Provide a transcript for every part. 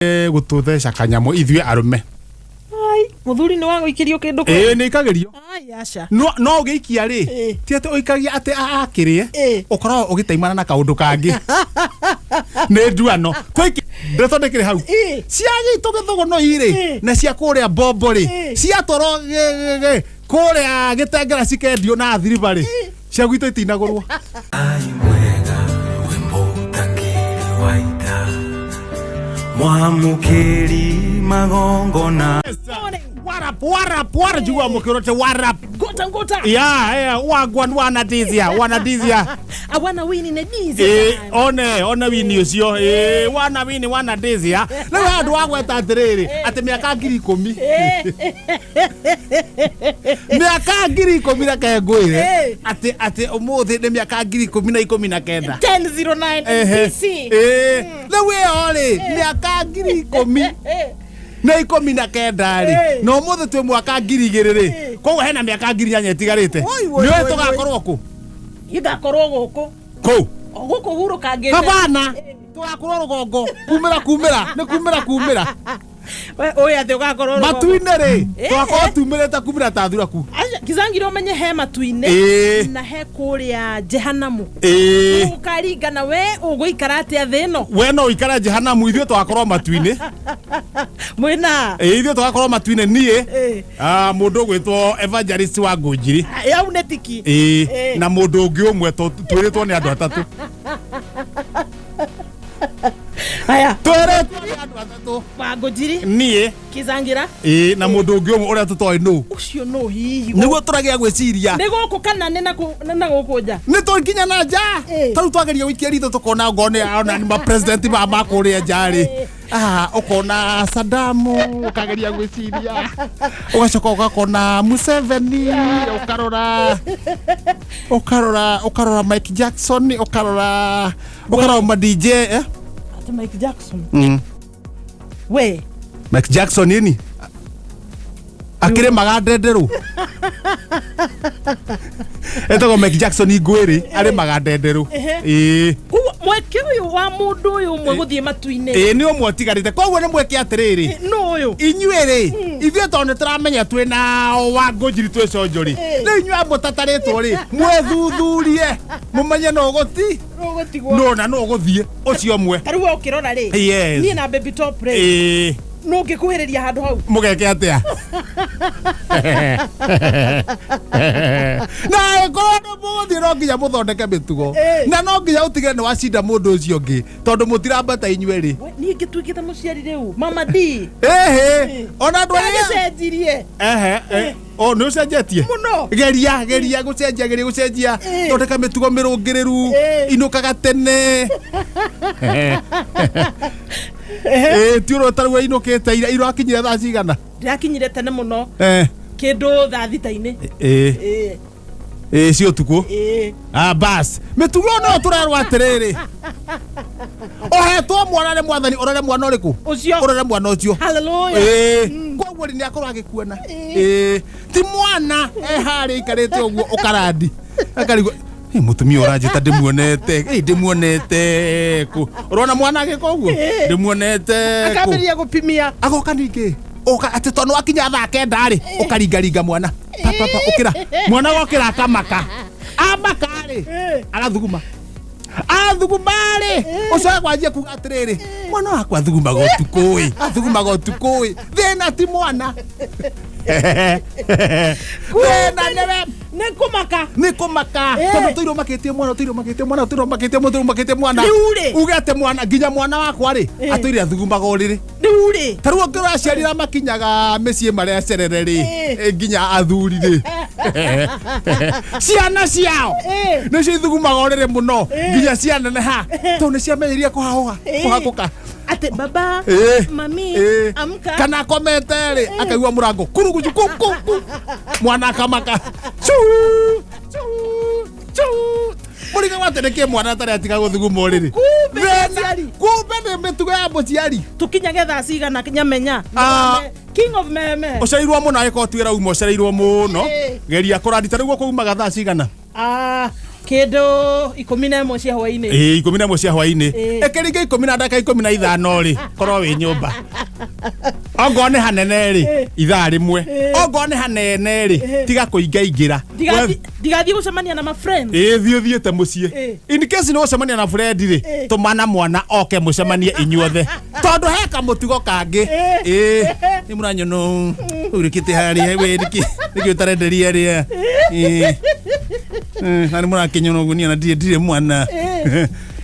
gututhesha kanyamo ithue arume. Ai, muthuri ni wangu ikirio kindu ko. Ni ikagerio. Ai acha. No ugiikia ri. Ti ate oikagia ate akirie. Ukoro ugitaimana na kaundu kangi. Ne duano. Twiki ndethondekire hau. Ciagi tugithugo no iri. Na cia kuria bombo ri. Cia toro kuria gitengera cikendio na thiriba ri. Cia gwito itinagurwo. Ai mwega wimbo takiri waita. Mwamukiri magongona. Wara jua mukirote warap. Ngota. Yeah, wana dizia. Awana wini ne dizia. One wini ucio. Wana dizia. Na wandu wagweta atiriri ati miaka 10,000. Miaka 10,000 na kengwire. Ati umuthi ni miaka 10,019. 1009 BC. Na we ori miaka 10,000. Na 19 ri no muthe twe mwaka 2000 ri koguo hena miaka 4,000 itigarite niwe tugakorwo ku igakorwo guku guku huruka ngende habana tugakorwo rugongo kumira we oya te ugakorwo matuine ri tugakorwo tumirite kumira ta thuraku kizangiro umenye he matuine na he kuria jehanamu ukaringana we uguikara atia thino we no ikara jehanamu ithio tugakorwo matuine mwina ithio tugakorwo matuine nie mundu gwitwo Evangelist wa Ngunjiri yau netiki na mundu ungi umwe twiritwo ni andu atatu aya twiritwo ni andu atatu wa Ngunjiri nie kizangira na mundu ungi umwe uria tutoi no ucio no hihi niguo turagia gwiciria ni guku kana ni na guku nja ni turikinya na nja taru twageria wikia ritho tukona ngone ona ni ma president ba makuria njari ukona Sadamu ukageria gwiciria ugacoka ugakona Museveni ukarora Mike Jackson ukarora ma DJ ati Mike Jackson we Mike Jackson nini akire magandenderu etego Mike Jackson igwiri ari magandenderu mweke uyu wa mundu uyu mwe guthie matuine ni umwe tigarite koguo ni mweke atiriri no uyu inyuere ithio tondu turamenya twina wa Ngunjiri twi conjori ni inyua mutataritwo ri mwethuthurie mumenye no guti no guthie ucio mwe tariu ukirora ri ni na baby top ri no ngikuhiriria handu hau mugeke atia na kono muthi no nginya muthondeke mitugo na no nginya utigire ni wacinda mundu ucio ngi tondu mutirambata inyueri ni ngitwikite muciari riu mama D ona ndwari cenjirie no ucenjetie muno geria gucenjia thondeka mitugo mirungiriru inukaga tene tiuro tarwa inukite irakinyira thaa cigana ndirakinyire tene muno kindu thaa thita-ini cio tuku bas mitugo no turarwa atiriri ohetwo mwana ni mwathani urare mwana uriku urare mwana ucio hallelujah koguo ni akorwo agikuona ti mwana hari ikarite uguo ukarandi akarigwo mutumia uranjita ndimuonete ku urona mwana agiko uguo ndimuonete akaberia gupimia agoka ningi ati tonu akinya thaa 9 ri ukaringaringa mwana papa ukira mwana gokira akamaka ri arathuguma ri ucoka kwanjia kuga atiriri mwana wakwa thuguma gotukui thina ti mwana thina nä kå maka tondå tå irå makä mwana ugete mwana nginya mwana wakwa rä atå ire athugumaga å rä rä tarä u ngä raciarira makinyaga mä ciä marä cerere rä nginya athuri rä ciana ciao nä cio ithugumaga å rä rä må no nginya cianeneha tondå nä ciamenyeria kå hahå ka ate baba mami amka kana komete ri akaigua murango kuruguju mwana akamaka muringa watereke mwana tare atiga guthuguma uriri kumbe ni mitugo ya muciari tukinyage thaa cigana nyamenya king of meme ucairwo muno agiko twira uma ucairwo muno geria kurandita niguo kuumaga thaa cigana Kedo 11 cia hwaini. 11 cia hwaini. Ekeringe 15 ri korwo wi nyumba. Ongo ne hanene ri ithaa rimwe. Ongo ne hanene ri tiga kuingaingira. Digathi gucemania na ma friends. Thiete mucie. In case no gucemania na friend ri tumana mwana oke mucemanie inyuothe. Tondu heka mutugo kangi. Ni muranyono urikite hari we niki utarenderia ri. Nani mwana kinyono gunia na dire mwana.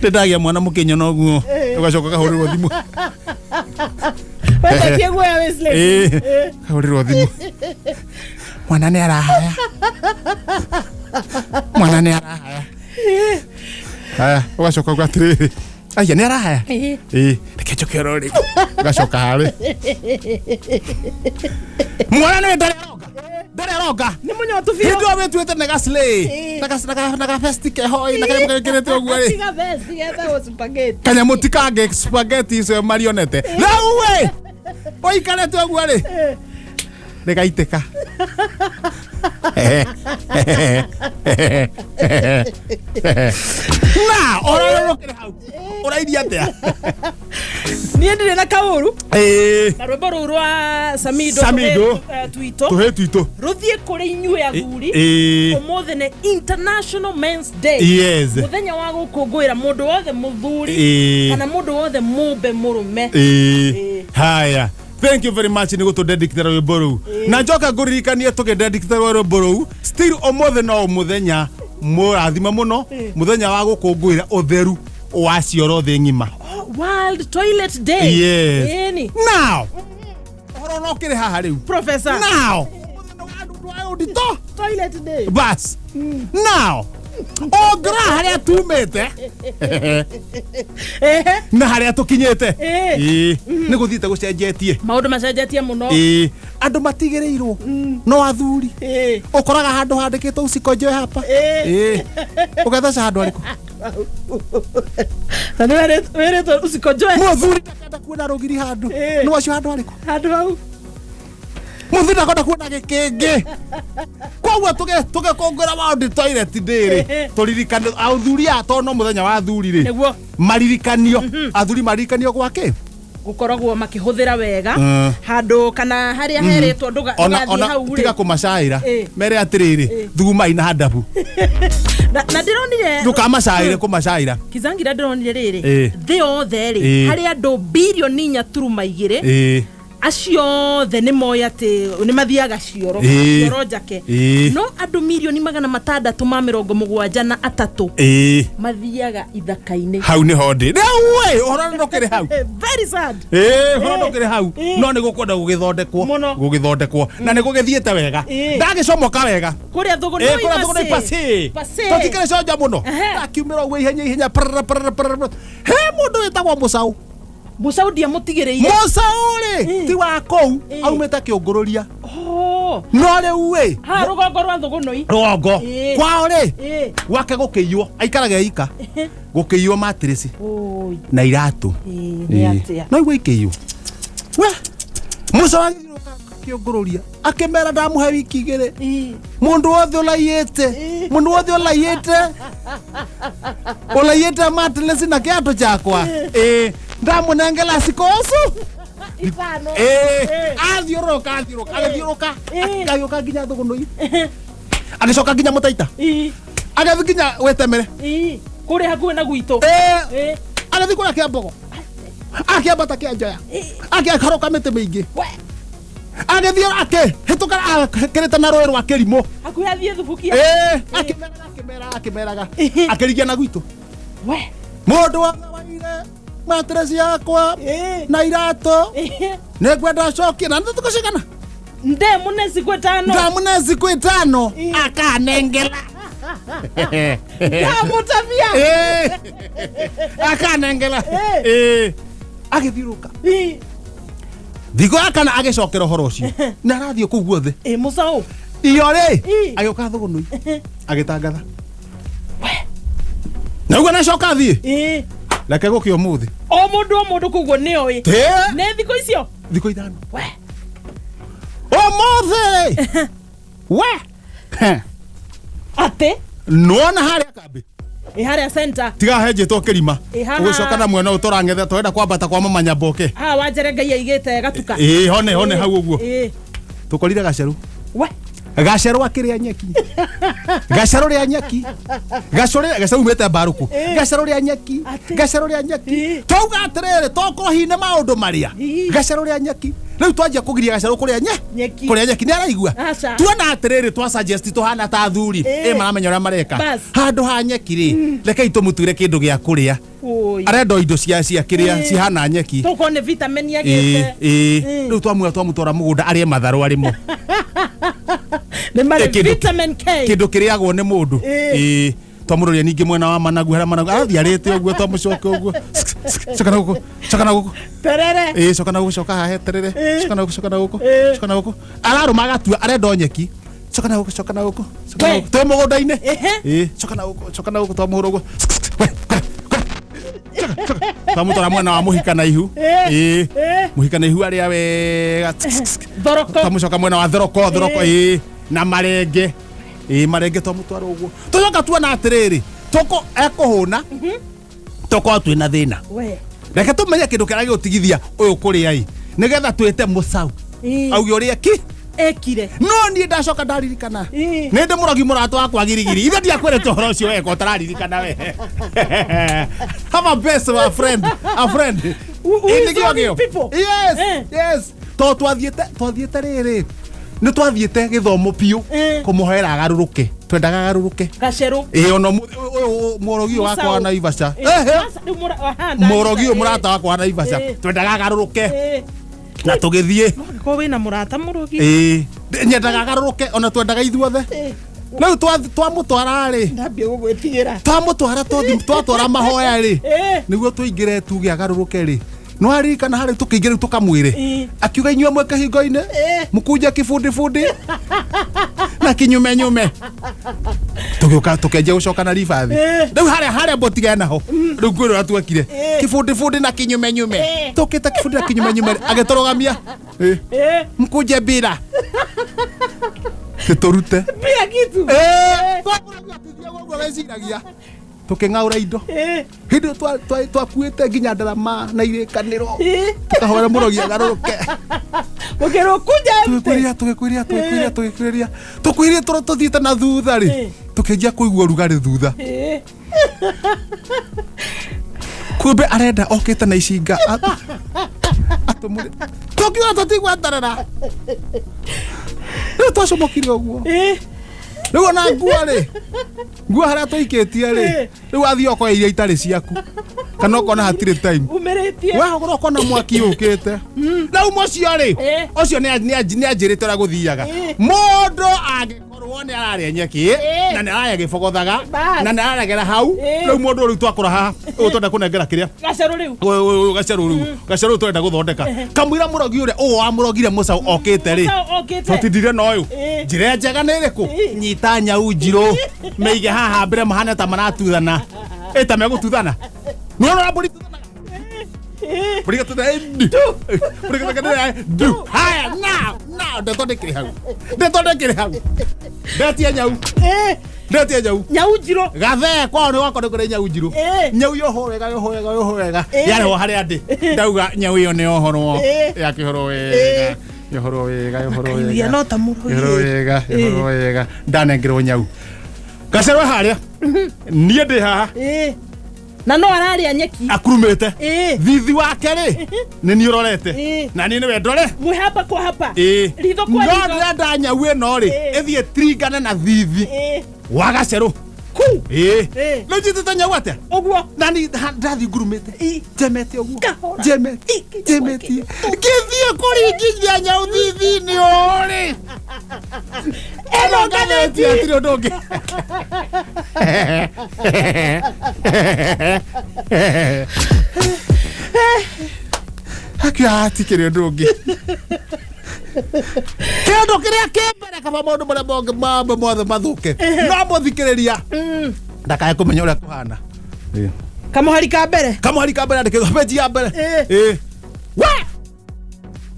Tedagia mwana mukinyono guo. Ugacoka kahurirwo thimu. Wete kiegwe Wesley. Kahurirwo thimu. Mwana ni arahaya. Mwana ni arahaya. Haya, ugacoka gwatiriri. Aya ni arahaya. Reke rori. Ugacoka hari. Mwana ni ndaroga. Ndaroga. Ni munyotu fio. Hindo abetuete naga slay. Naga festike hoi naga mukirete ogwa ri. Naga festike ta spaghetti. Kanya mutikage spaghetti so marionette. Lawe. Oi karete ogwa ri. Negaiteka. Na, ora rokere hau. Ora iria atia. Ni ndire na kauru. Na rwimbo ru rwa Samido. Twito. Tuhe twito. Ruthie kuri inyue aguri. Umuthi ni International Men's Day. Yes. Muthenya wa gukungwira mundu wothe muthuri kana mundu wothe mumbe murume. Haya. Thank you very much ni gutu dedicate rwimbo ru. Na njoka nguririkania tuge dedicate rwimbo ru. Still omothe no muthenya murathima muno muthenya wa gukungwira utheru wa cioro thi ngima. World Toilet Day. Yes. Now. Horo no kire haha riu. Professor. Now. Toilet Day. Bas. Now. Ogra haria tumete. Na haria tukinyete. Ni guthite gucenjetie. Maundu macenjetie muno. Andu matigireirwo. No athuri. Ukoraga handu handikitwo usikonjoe hapa. Ugathaca handu ariku. Na were to usikonjoe. Muthuri takenda kuona rugiri handu. No wacio handu ariku. Handu hau. Muthuri takenda kuona gikenge. Kwa tuge kongera World Toilet Day ri. Turirikane athuri atono muthenya wa athuri ri. Maririkanio. Athuri maririkanio gwake. Gukoragwo makihuthira wega handu kana haria heretwo ndugathi hau ri tiga kumacaira mere atiriri thuma ina hadabu na ndironire ndukamacaire kumacaira Kizangira ndironire riri thi othe ri haria andu bilioni 4.2 acio the ni moya te ni mathiaga cioro njake no andu milioni 673 mathiaga ithaka-ini hau ni hodi we horonokere hau very sad horonokere hau no ni gukwenda gugithondekwo na ni gugithiete wega ndagicomoka wega kuria thugu no pasi tutikire coja muno akiumira we ihenya he mundu wetagwo Musau dia mutigireire Musauri ti wa kou aumeta kiungururia no riu we ha rugongo rwa thugu noi rugongo kwao ri gwake gukiywo aikaraga ika gukiywo matrisi na iratu no igwe ikiywo we Musauri kiungururia akimera ndamuhe wiki igiri mundu wothe olayete matrisi na kiatu chakwa ndamunengela sikosu ifano athiuruka agithiuruka nginya thugunui agicoka nginya mutaita agathi nginya wetemere kuri hakuhe na gwito agathi kura kiambogo akiambata kianjoya akiakaroka miti mingi agithio hituka kirita na roi rwa kirimo hakuhe athie thubukia akimeraga akirigia na gwito we mundu wa matresi yakwa na irato negwenda cokia na tukushikana ndemune siku 5 akanengela mutavia akanengela agithiruka thigo akana agicokera horo ucio na arathio ku guothe Musau iyo ri agioka thugunui agitangatha na ugo na coka thie leke go kio muthi o mundu kuguo ni oi ne thiko icio thiko 5 we o muthi we ate nona haria kambi haria center tiga heje to kirima ugucoka na mwena utorangethe twenda kwambata kwa mama Nyamboke wanjere ngai aigite gatuka hone hau uguo tukorire gaceru we gaceru akiria nyeki gaceru ria nyeki gaceru umete baruku gaceru ria nyeki tauga atiriri tokoro hine maundu maria gaceru ria nyeki riu twanjia kugiria gaceru kuria nyeki ni araigua tuona atiriri twa suggest tuhana ta thuri maramenya uria mareka handu ha nyeki ri rekei tumutwire kindu gia kuria arendo indo cia kiria cihana nyeki tukone vitamin yagite riu twamutwara mugunda arie matharu arimo ne mari vitamin K kindu kiriagwo ni mundu twamuroria ningi mwena wa Managu haria Managu athiarite uguo twamucoke uguo cokana guku terere cokana guku coka hahe terere cokana guku araruma agatua arendo nyeki cokana guku twa mugunda-ini cokana guku twamuhura uguo twamutora mwena wa muhikana ihu muhikana ihu aria wega thoroko twamucoka mwena wa thoroko na marenge marenge twamutwara uguo tucoka tuona atiriri toko ekuhuna toko twina thina reke tumenye kindu kiria giutigithia uyu kuria nigetha twite mucau auge uria ekire no ni ndacoka ndaririkana ni ndi murogi muratu wakwa girigiri ithe ndiakwirete horo ucio weka utararirikana we have a best of a friend yes to twathiete riri ni twathiete githomo piu kumuhera agaruruke twendaga agaruruke gaceru ono murogi wakwa wa Naivasha murogi murata wakwa wa Naivasha twendaga agaruruke na tugithie ko wina murata murogi nyendaga agaruruke ona twendaga ithuothe riu twamutwara ri ndambie gugwitigira twatwara mahoya ri niguo tuingire tuge agaruruke ri no aririkana hari tukiingire tukamwire akiuga inyua mweke hingo-ini mukunja kifundi na kinyume tugiuka tukenje gucoka na ribathi riu haria botigana ho riu ngwirora twekire kifundi na kinyume tukita kifundi na kinyume agitorogamia mukunje bira kitorute bia kitu weciragia tuking'aura indo hindi twakuite nginya ndarama na irikaniro tukahora murogi agaruruke tukwiria tuthiite na thutha ri tukinjia kuigua urugari thutha kumbe arenda okite na icinga atumure tukiuga tutigwatarara riu twacomokire uguo riu ona ngua haria twikitie ri riu athii okoya iria itari ciaku kana okona hatire time umiritie we okona mwaki ukite na umocio ri ucio ni anjirite ora guthiaga mundu angikorwo ni araria nyeki na ni araya gibogothaga na ni aragera hau riu mundu riu twakora haha twenda kunengera kiria gaceru twenda guthondeka kamwira murogi uria wa murogire mucau okite ri tutindire no uyu njire njega ni iriku nyita nyau njiru meige haha mbere mahane ta maratuthana eta megututhana no buri tuthana buri tuthana du haya now ndetondekire hau ndetia nyau nyau njiru gathe kwao ni wakore kure nyau njiru nyau yoho wega yare ho haria ndi ndauga nyau iyo ni ohoro yakihoro wega yohoro wega no ta murogi wega ndanengirwo nyau gacerwe haria nie ndi haha na no araria nyeki akurumete thithi wake ri ni ni urorete na ni we ndore mwihamba kwa hapa ritho kwa ritho no ndenda nyau ino ri ithie tringane na thithi wa gaceru no njitete nyau atia uguo na ni ndathi ngurumete njemete uguo ngethie kuringithia nyau thithi-ini uri eno ngatheti atiri undu ungi akiatikire undu ungi kindu kiria kimbere kaba maundu maria mambe mothe mathuke no muthikiriria ndakae kumenya uria kuhana kamuhari ka mbere andikithwo peji ya mbere we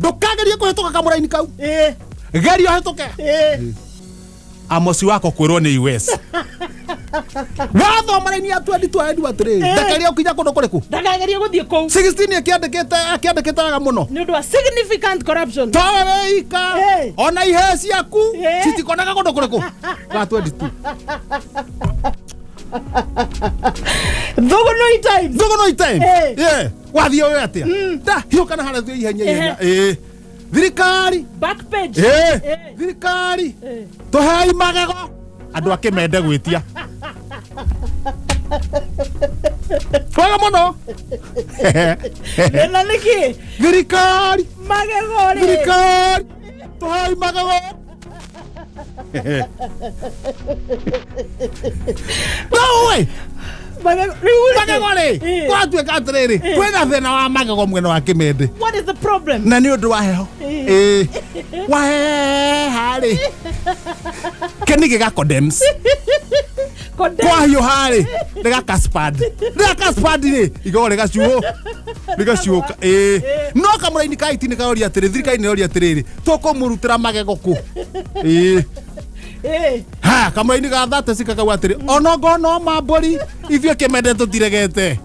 ndukagerie kuhituka kamuraini kau geria uhituke amosi wako kwirwo ni US watho mareni atwendi twa atiri ndakaria ukija kundu kuriku ndakageria guthie kou 16 akiandikitaga muno ni undu wa significant corruption toreika ona ihe ciaku citikonaga kundu kuriku gatwendi tu Thugunoi time wathie we atia da hiuka na hara thio ihenya thirikari back page thirikari tuhei magego andu akimende gwitia Fala mono nena niki thirikari magego ri thirikari tuhei magego no way magego ri kwatwe katriri kwena thina wa magego mwena wa kimende. What is the problem? Na ni undu wa heho wa hari kenige ga condemns kwa hiyo hari ndega kaspad ni igore gacuo nigacuoka no kamuraini kaiti ni kaori atiri thirikari ni ori atiriri tukumurutira magego ku ha kamuraini ga thate sikaka atiri onogo no mambori ithio kimende tutiregete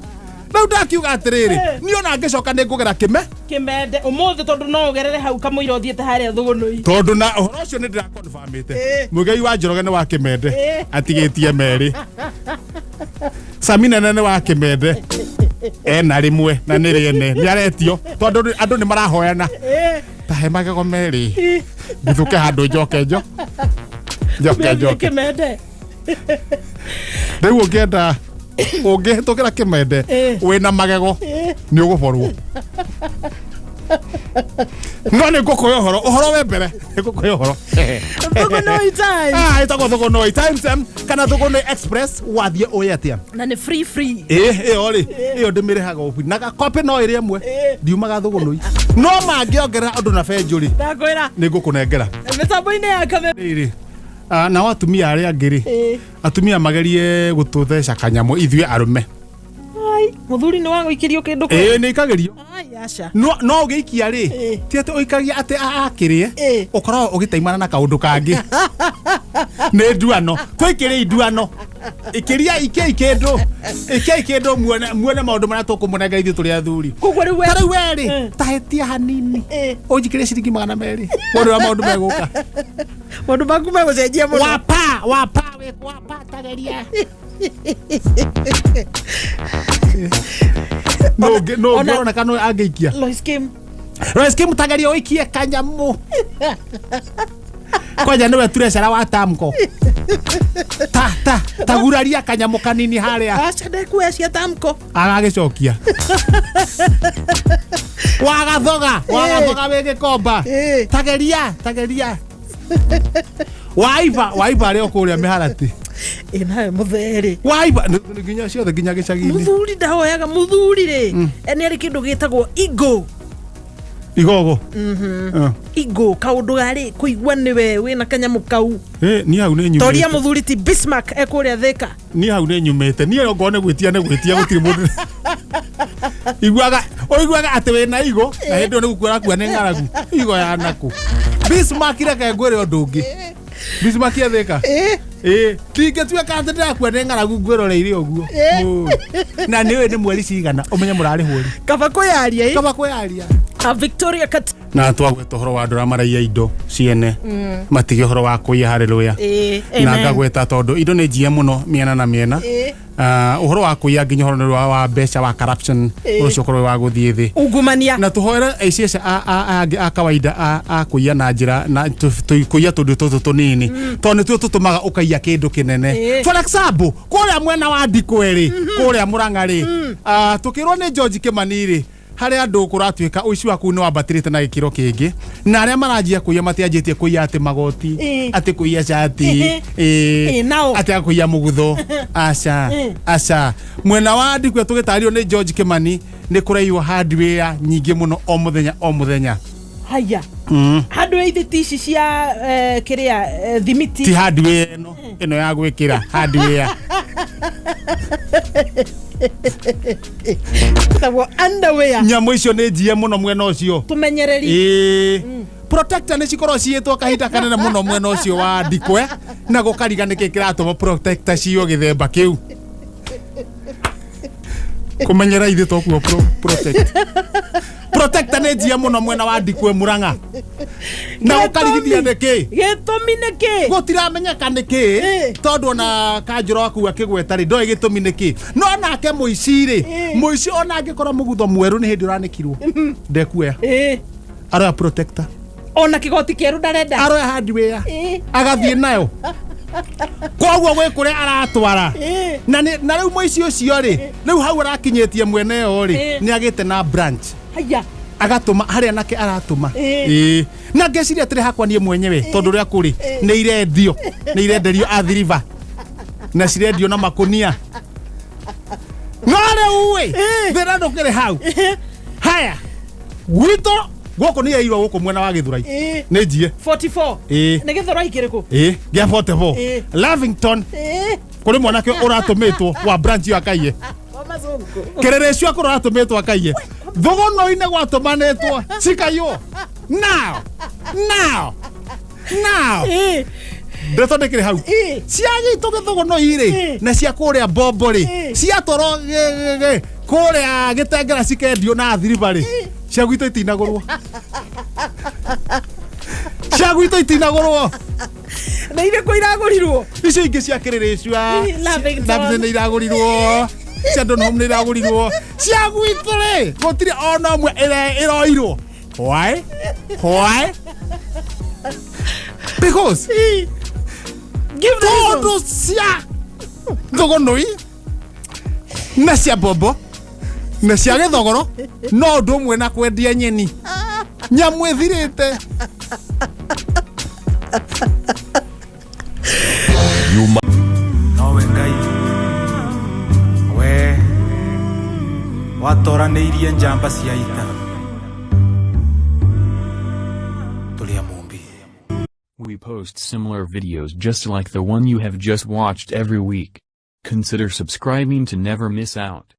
Rau ndakiuga atiriri ni ona ngicoka ni ngugera kimende umuthi tondu no ugerere hau kamuira uthiete haria Thugunoi tondu na uhoro ucio ni ndira confirmite Muigai wa Njoroge ni wa kimende atigitie meri Samina nene wa kimende ena rimwe na ni riene ni aretio tondu andu ni marahoyana tahe magego meri ngithuke handu njoke kimende riu ungienda ungihitukira kimende wina magego ni uguborwo no ni ngukuya uhoro we mbere ngukuya uhoro Thugunoi time itago Thugunoi time kana Thugunoi express wathie uyatia na ni free ori iyo ndimirehaga ubu na kopi no iri imwe ndiumaga Thugunoi no mangiongerera andu na benjuri ndakwira ni ngukunengera mitambo-ini ya kamera na watumia aria angiri atumia magerie gututheca kanyamu ithue arume muthuri ni wangu ikirio kindu ni ikagerio acha no ugiikia ri ti ati uikagia ati akirie ukorwo ugitaimana na kaundu kangi ni nduano twikiri nduano ikiria ikindu muone maundu maria tukumunenga ithu turi athuri tari weri tahetia hanini unjikirie ciringi 200 wone wa maundu meguka maundu maku megucenjia muno wapa tageria no ona kano ageikia Lois Kim tageria oikie kanyamu kwaja niwe turecera wa Tamko taguraria kanyamu kanini haria acha ndekuecia Tamko agagicokia wagathoga wege komba tageria waiba ari okuria miharati nawe mutheri waiba nginya ciothe nginya gicagi-ini muthuri ndahoyaga muthuri ri eni ari kindu gitagwo igogo igo kaundu gari kuigua niwe wina kanyamu kau ni hau ni nyumite toria muthuri ti Bismarck ekuria thika ni hau ni nyumite ni ngone gwitia gutiri mundu oiguaga ati wina igo na hindi ni gukwira kuwa ni ngaragu igo ya naku Bismarck reke ngwire undu ungi Bismarck thika tingetua ka ndirakuwa ni ngaragu ngwiroreire uguo na niwe ni mweri cigana umenye murari huri kaba kuyaria Victoria Kat na twagweta horo wa ndora maraia indo ciene matige horo wa kuiya hari ruya na ngagweta tondu indo ni njie muno miena na miena uhoro wa kuiya nginya horo wa mbeca wa corruption ucio korwo wa guthie thi ungumania na tuhoera aicia a kawaida a kuiya na njira na kuiya tundu tutu tunini tondu tu tutumaga ukaiya kindu kinene for example kuria mwena wa Ndikweri kuria Murang'ari tukirwo ni George Kimani ri hari andu kuratuika uici waku ni wambatirite na gikiro kingi na aria maranjia kuiya matianjitie kuiya ati magoti ati kuiya shati ati kuiya mugutho aca mwena wa Ndikwe tugitario ni George Kimani ni kuraiwa hardware nyingi muno o muthenya haya hardware ici cia kiria thimiti ti hardware ino ya gwikira hardware tawo underwear nyamu icio ni njie muno mwena ucio tumenyereri protector nä cikorwo ciätwo kahinda kanene må no mwena å cio wa ndikwe na gå kariga nä kä kä ratåma protector cio gä themba kä u kå menyera ithä tokuo protector nä njia må no mwena wa ndikwe Murang'a na gå karigithia nä kä gätåmi nä kä gå tiramenyeka nä kä tondå ona kanjå ra waku akä gweta rä ndoä gä tå mi nä kä no nake må ici rä må ici ona angä korwo må gutho mwerå nä hä ndä å ranä kirwo ndekuoya aroya protector ona kä goti kä erå ndarenda aroya hardware agathiä nayo koguo gwä kå rä a aratwara na rä u må ici å cio rä rä u hau arakinyä tie mwene yo rä nä agä te na branch haya agatå ma harä a nake aratå ma na ngeciria atä rä hakwa niä mwenyewe tondå rä a kå rä nä irendio nä irenderio athiriva na cirendio na makunia no rä u ä thä ra ndå kä rä hau haya gwitå gå kå nä yairwo gå kå mwena wa gä thurai nä njie 44 nä gä thoroi kä rä kå gä a 44 Lavington kå rä mwanake å ratå mä two wa branch yo akaiye kä rä rä cio akå ratå mä two akaiye thogono-inä gwatå manä two cikaiyo now ndeto ndä kä rä hau ciagä itå gä thogono irä na cia kå rä a mbombo rä ciatwarwo kå rä a gä tengera cikendio na thiriba rä cia gwitå itinagå rwo cia gwitå itinagå rwo na irä kå iragå rirwo icio ingä cia kä rä rä cia nä iragå rirwo cia ndonhom nä iragå rirwo cia gwitå rä gå tirä ona mwe ä roirwo because tondå cia thogonoi na cia mbombo na cia gä thogoro no å ndå å mwe na kwendia nyeni nyamå ä thirä te nowe Ngai we watoranĩirie njamba cia ita tũrĩa mũmbi. We post similar videos just like the one you have just watched every week. Consider subscribing to never miss out.